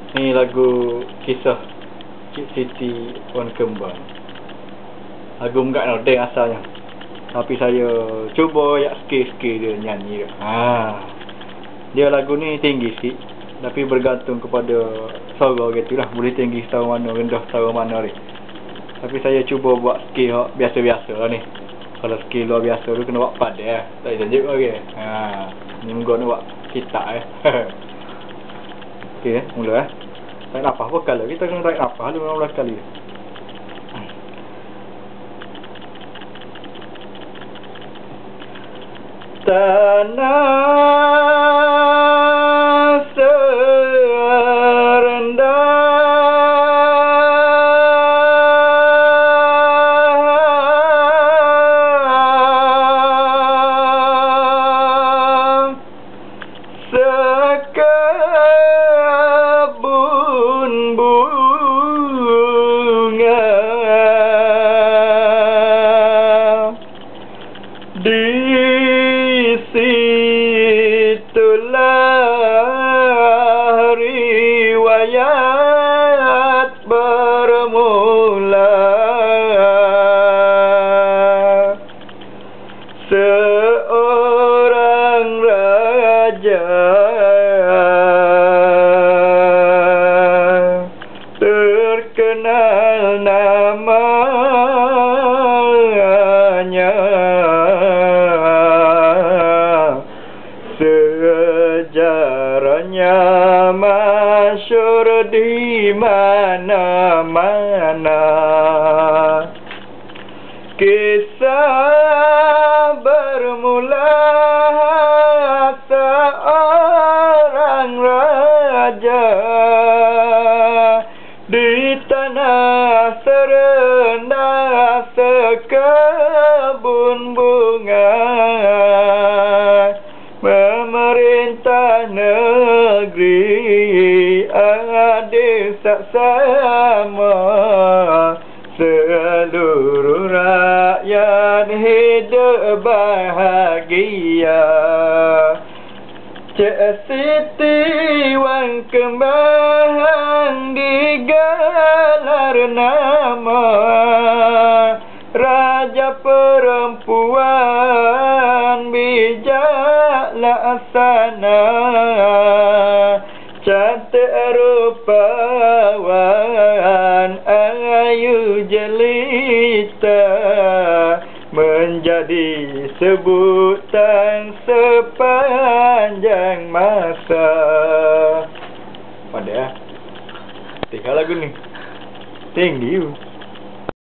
Ni lagu kisah Cik Siti Wan Kembang. Lagu enggak nodeng asalnya, tapi saya cuba yak sikit-sikit dia nyanyi dia. Dia lagu ni tinggi sikit, tapi bergantung kepada suara gitu lah. Boleh tinggi setara mana, rendah setara mana ni. Tapi saya cuba buat skill biasa-biasa lah ni. Kalau skill luar biasa tu kena buat padah tak tunjuk lagi. Ni munggu ni buat kitak Okey, mula tarik nafas vokal lah. Kita kena tarik nafas dulu 15 kali. Tanah serendah sekebun bunga di situlah riwayat bermula. Seorang raja terkenal namanya, sejarahnya masyhur di mana-mana. Kisah bermula seorang raja di tanah serendah sekebun bunga, memerintah negeri adil saksama, seluruh rakyat hidup bahagia. Cik Siti Wan Kembang digelar nama raja perempuan bijak laksana, cantik rupawan ayu jelita, menjadi sebutan sepanjang masa. Pada tinggal lagu ni tinggi.